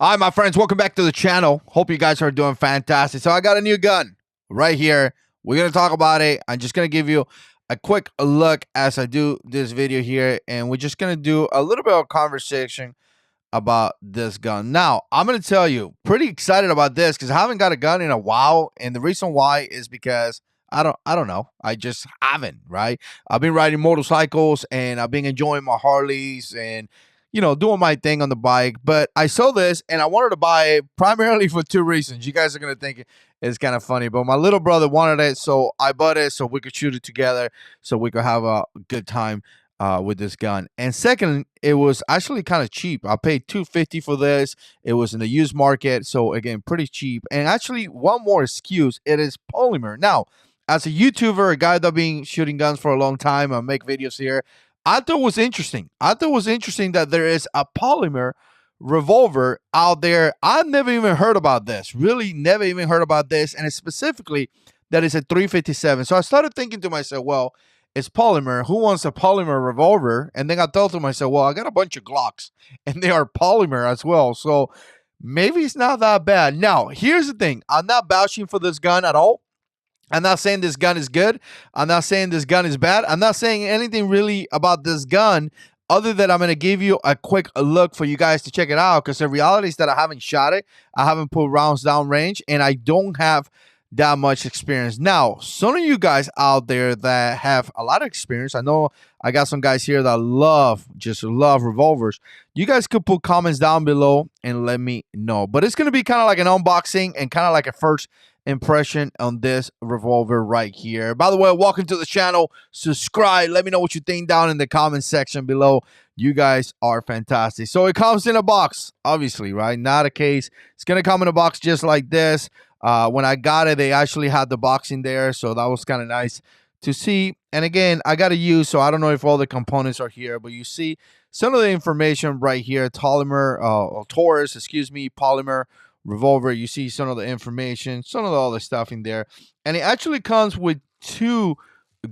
All right, my friends, welcome back to the channel. Hope you guys are doing fantastic. So I got a new gun right here. We're going to talk about it. I'm just going to give you a quick look as I do this video here. And we're just going to do a little bit of conversation about this gun. Now, I'm going to tell you, pretty excited about this because I haven't got a gun in a while. And the reason why is because I don't know. I just haven't, right? I've been riding motorcycles and I've been enjoying my Harleys and doing my thing on the bike. But I saw this and I wanted to buy it primarily for two reasons. You guys are going to think it's kind of funny, but my little brother wanted it, so I bought it so we could shoot it together, so we could have a good time with this gun. And second, it was actually kind of cheap. I paid $250 for this. It was in the used market, so again, pretty cheap. And actually, one more excuse, it is polymer. Now, as a YouTuber, a guy that been shooting guns for a long time, I make videos here, I thought it was interesting. I thought it was interesting that there is a polymer revolver out there. I've never even heard about this. Really never even heard about this. And it's specifically that it's a 357. So I started thinking to myself, well, it's polymer. Who wants a polymer revolver? And then I thought to myself, well, I got a bunch of Glocks and they are polymer as well. So maybe it's not that bad. Now, here's the thing. I'm not vouching for this gun at all. I'm not saying this gun is good. I'm not saying this gun is bad. I'm not saying anything really about this gun other than I'm going to give you a quick look for you guys to check it out, because the reality is that I haven't shot it. I haven't put rounds down range, and I don't have that much experience. Now, some of you guys out there that have a lot of experience, I know I got some guys here that just love revolvers. You guys could put comments down below and let me know. But it's going to be kind of like an unboxing and kind of like a first impression on this revolver right here. By the way, welcome to the channel. Subscribe. Let me know what you think down in the comment section below. You guys are fantastic. So it comes in a box, obviously, right? Not a case. It's going to come in a box just like this. When I got it, they actually had the box in there, so that was kind of nice to see. And again, I got to use, so I don't know if all the components are here, but you see some of the information right here. TAURUS, polymer revolver. You see some of the information, some of the other stuff in there, and it actually comes with two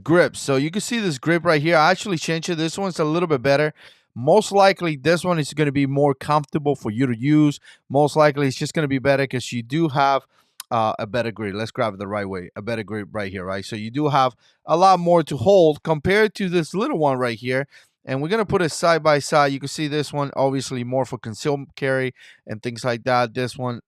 grips. So you can see this grip right here. I actually changed it. This one's a little bit better. Most likely this one is going to be more comfortable for you to use. Most likely it's just going to be better because you do have a better grip. Let's grab it the right way. A better grip right here, right? So you do have a lot more to hold compared to this little one right here. And we're going to put it side by side. You can see this one, obviously, more for concealed carry and things like that. This one,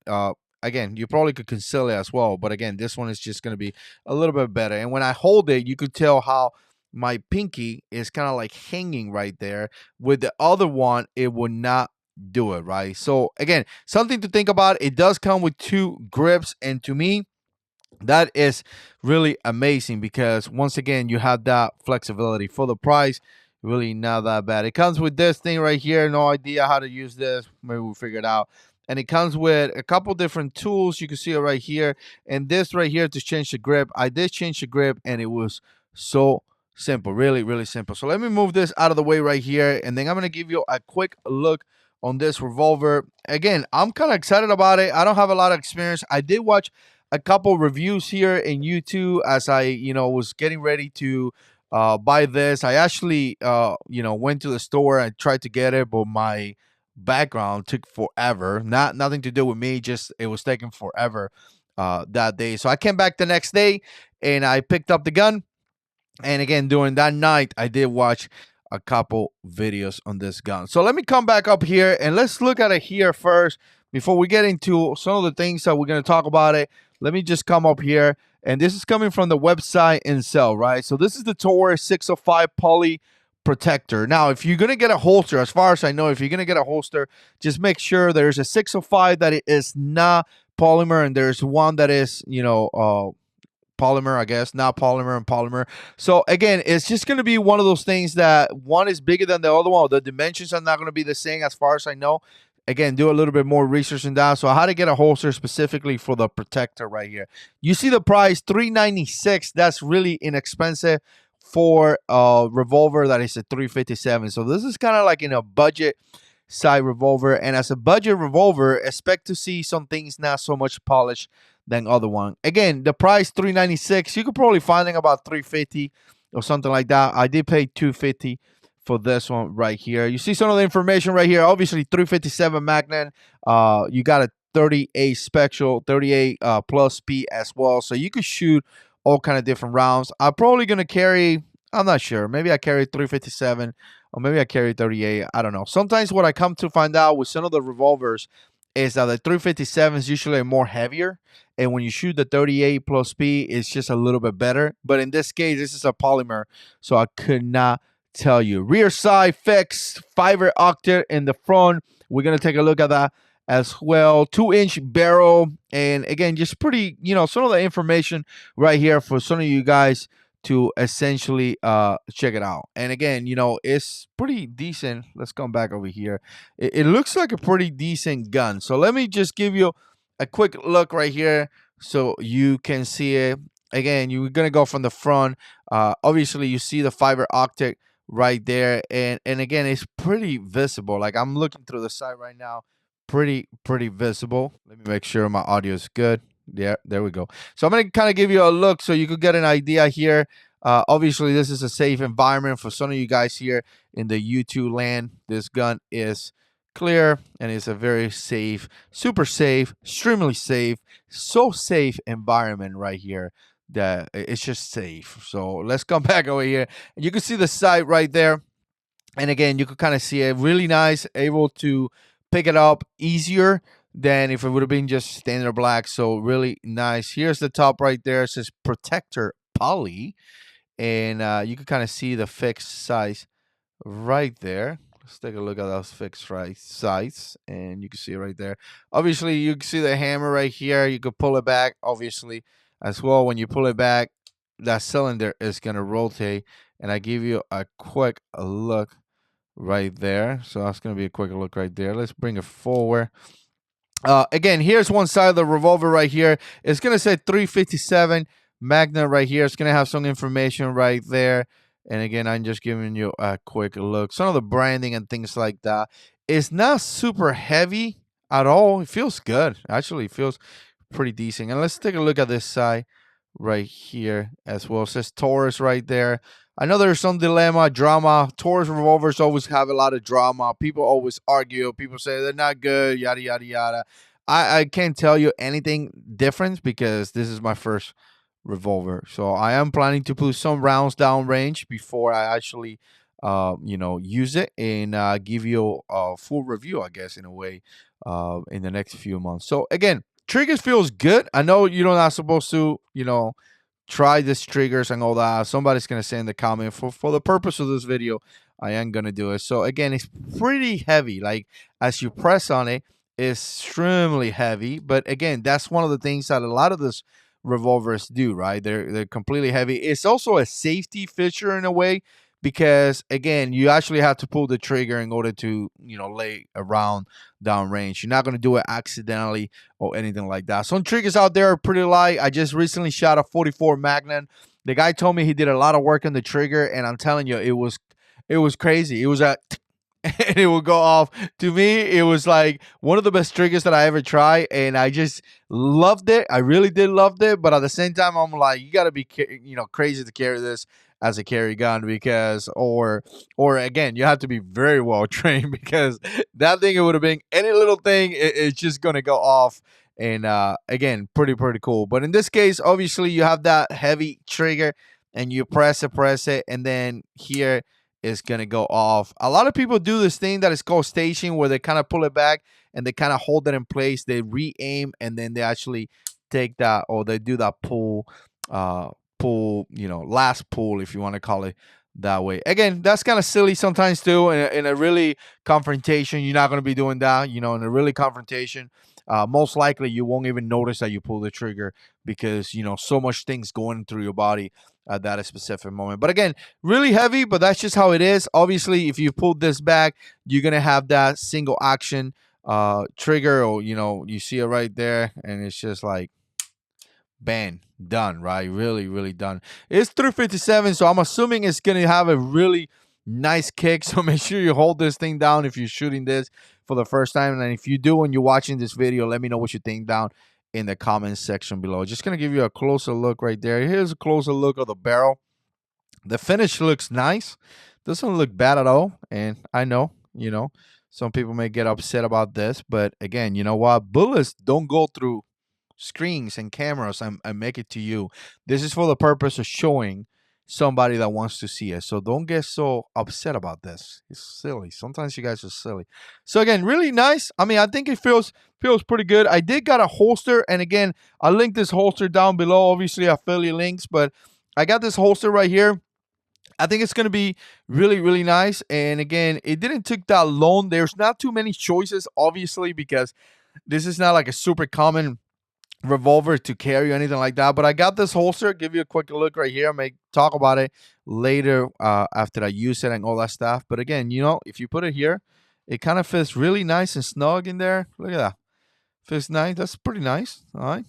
again, you probably could conceal it as well. But again, this one is just going to be a little bit better. And when I hold it, you could tell how my pinky is kind of like hanging right there. With the other one, it would not do it, right? So again, something to think about. It does come with two grips. And to me, that is really amazing because once again, you have that flexibility for the price. Really not that bad. It comes with this thing right here. No idea how to use this. Maybe we'll figure it out. And it comes with a couple different tools. You can see it right here. And this right here to change the grip. I did change the grip and it was so simple. Really, really simple. So let me move this out of the way right here. And then I'm going to give you a quick look on this revolver. Again, I'm kind of excited about it. I don't have a lot of experience. I did watch a couple reviews here in YouTube as I, was getting ready to buy this. I actually went to the store and tried to get it, but my background took forever. Nothing to do with me, just it was taking forever that day. So I came back the next day and I picked up the gun. And again, during that night, I did watch a couple videos on this gun. So let me come back up here and let's look at it here first before we get into some of the things that we're going to talk about it. Let me just come up here. And this is coming from the website itself, right? So this is the TAURUS 605 Poly Protector. Now, if you're going to get a holster, as far as I know, if you're going to get a holster, just make sure there's a 605 that it is not polymer, and there's one that is, polymer, I guess, not polymer and polymer. So again, it's just going to be one of those things that one is bigger than the other one. The dimensions are not going to be the same as far as I know. Again, do a little bit more research on that. So how to get a holster specifically for the protector right here. You see the price, $396. That's really inexpensive for a revolver that is a 357. So this is kind of like in a budget side revolver. And as a budget revolver, expect to see some things not so much polished than other one. Again, the price $396. You could probably find it about $350 or something like that. I did pay $250 for this one right here. You see some of the information right here. Obviously, 357 Magnum. You got a 38 Spectral, 38 plus P as well. So you could shoot all kind of different rounds. I'm probably gonna carry. I'm not sure. Maybe I carry 357, or maybe I carry 38. I don't know. Sometimes what I come to find out with some of the revolvers is that the 357 is usually more heavier, and when you shoot the 38 plus P, it's just a little bit better. But in this case, this is a polymer, so I could not tell you. Rear side fixed fiber octet in the front. We're gonna take a look at that as well. 2-inch barrel, and again, just pretty, some of the information right here for some of you guys to essentially check it out. And again, it's pretty decent. Let's come back over here. It looks like a pretty decent gun. So let me just give you a quick look right here so you can see it. Again, you're gonna go from the front. Obviously, you see the fiber optic right there, and again, it's pretty visible. Like, I'm looking through the side right now, pretty visible. Let me make sure my audio is good. Yeah, there we go. So I'm going to kind of give you a look so you could get an idea here. Obviously, this is a safe environment for some of you guys here in the YouTube land. This gun is clear, and it's a very safe, super safe, extremely safe, so safe environment right here that it's just safe. So let's come back over here. You can see the sight right there. And again, you could kind of see it really nice, able to pick it up easier than if it would have been just standard black. So really nice. Here's the top right there. It says protector poly, and you can kind of see the fixed size right there. Let's take a look at those fixed size, and you can see it right there. Obviously, you can see the hammer right here. You could pull it back, obviously, as well. When you pull it back, that cylinder is going to rotate, and I give you a quick look right there. So that's going to be a quick look right there. Let's bring it forward. Again, here's one side of the revolver right here. It's going to say 357 Magnum right here. It's going to have some information right there. And again, I'm just giving you a quick look. Some of the branding and things like that. It's not super heavy at all. It feels good. Actually, it feels pretty decent. And let's take a look at this side right here as well. It says TAURUS right there. I know there's some drama. TAURUS revolvers always have a lot of drama. People always argue. People say they're not good, yada, yada, yada. I can't tell you anything different because this is my first revolver. So I am planning to put some rounds down range before I actually, use it and give you a full review, I guess, in a way, in the next few months. So again, triggers feels good. I know you're not supposed to, try these triggers and all that. Somebody's gonna say in the comment, for the purpose of this video, I am gonna do it. So again, it's pretty heavy. Like, as you press on it, it's extremely heavy. But again, that's one of the things that a lot of this revolvers do, right? They're completely heavy. It's also a safety feature in a way, because again, you actually have to pull the trigger in order to lay around down range. You're not going to do it accidentally or anything like that. Some triggers out there are pretty light. I just recently shot a 44 Magnum. The guy told me he did a lot of work on the trigger, and I'm telling you, it was crazy. It was a and it would go off. To me, it was like one of the best triggers that I ever tried, and I just loved it. I really did love it, but at the same time, I'm like, you got to be crazy to carry this as a carry gun, because or again, you have to be very well trained, because that thing, it would have been any little thing, it's just gonna go off. And again, pretty cool. But in this case, obviously, you have that heavy trigger, and you press it, and then here is gonna go off. A lot of people do this thing that is called staging, where they kind of pull it back and they kind of hold it in place. They re-aim, and then they actually take that, or they do that pull, last pull, if you want to call it that way. Again, that's kind of silly sometimes too. In a really confrontation, you're not going to be doing that. In a really confrontation, most likely you won't even notice that you pull the trigger, because so much things going through your body at that specific moment. But again, really heavy, but that's just how it is. Obviously, if you pull this back, you're gonna have that single action trigger, or you see it right there, and it's just like, bang, done, right? Really done. It's 357, so I'm assuming it's gonna have a really nice kick. So make sure you hold this thing down if you're shooting this for the first time. And if you do, when you're watching this video, let me know what you think down in the comments section below. Just gonna give you a closer look right there. Here's a closer look of the barrel. The finish looks nice. Doesn't look bad at all. And I know, some people may get upset about this, but again, you know what? Bullets don't go through screens and cameras and make it to you. This is for the purpose of showing somebody that wants to see it. So don't get so upset about this. It's silly. Sometimes you guys are silly. So again, really nice. I mean, I think it feels pretty good. I did got a holster, and again, I'll link this holster down below. Obviously, affiliate links, but I got this holster right here. I think it's going to be really, really nice. And again, it didn't take that long. There's not too many choices, obviously, because this is not like a super common revolver to carry or anything like that. But I got this holster. Give you a quick look right here. I may talk about it later after I use it and all that stuff. But again, if you put it here, it kind of fits really nice and snug in there. Look at that. Fits nice. That's pretty nice. All right.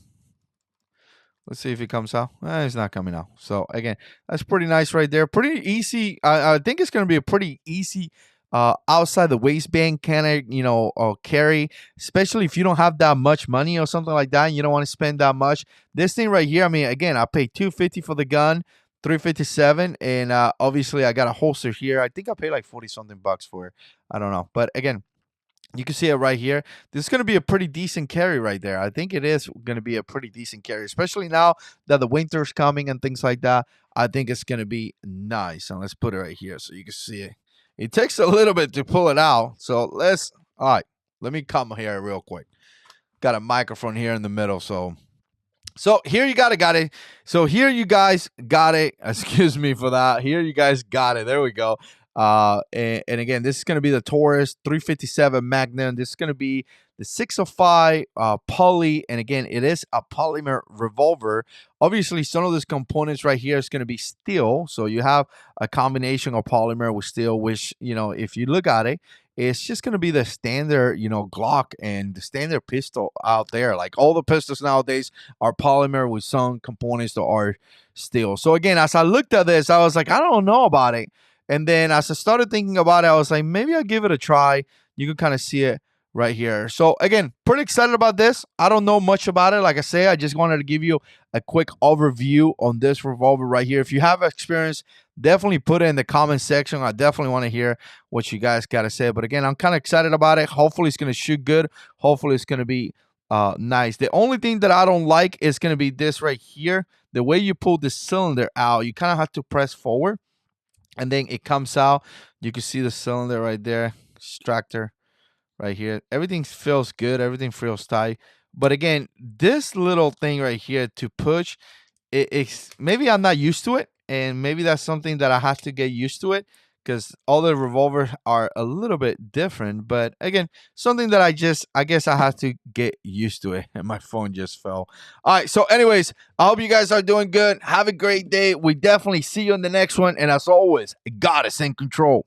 Let's see if it comes out. It's not coming out. So again, that's pretty nice right there. Pretty easy. I think it's going to be a pretty easy outside the waistband carry, especially if you don't have that much money or something like that. And you don't want to spend that much. This thing right here. I mean, again, I paid $250 for the gun, $357, and obviously I got a holster here. I think I paid like 40 something bucks for it. I don't know, but again, you can see it right here. This is going to be a pretty decent carry right there. I think it is going to be a pretty decent carry, especially now that the winter's coming and things like that. I think it's going to be nice. And let's put it right here so you can see it. It takes a little bit to pull it out. So all right, let me come here real quick. Got a microphone here in the middle. So here you got it. So here you guys got it. Excuse me for that. Here you guys got it. There we go. And again, this is going to be the TAURUS 357 Magnum. This is going to be the 605 poly, and again, it is a polymer revolver. Obviously, some of these components right here is going to be steel, so you have a combination of polymer with steel, which, if you look at it, it's just going to be the standard, Glock and the standard pistol out there. Like all the pistols nowadays are polymer with some components that are steel. So again, as I looked at this, I was like, I don't know about it. And then as I started thinking about it, I was like, maybe I'll give it a try. You can kind of see it right here. So again, pretty excited about this. I don't know much about it. Like I say, I just wanted to give you a quick overview on this revolver right here. If you have experience, definitely put it in the comment section. I definitely want to hear what you guys got to say. But again, I'm kind of excited about it. Hopefully it's going to shoot good. Hopefully it's going to be nice. The only thing that I don't like is going to be this right here. The way you pull the cylinder out, you kind of have to press forward, and then it comes out. You can see the cylinder right there, extractor right here. Everything feels good. Everything feels tight. But again, this little thing right here to push, it's maybe I'm not used to it, and maybe that's something that I have to get used to it, because all the revolvers are a little bit different. But again, something that I guess I have to get used to it. And my phone just fell. All right. So anyways, I hope you guys are doing good. Have a great day. We definitely see you in the next one. And as always, God is in control.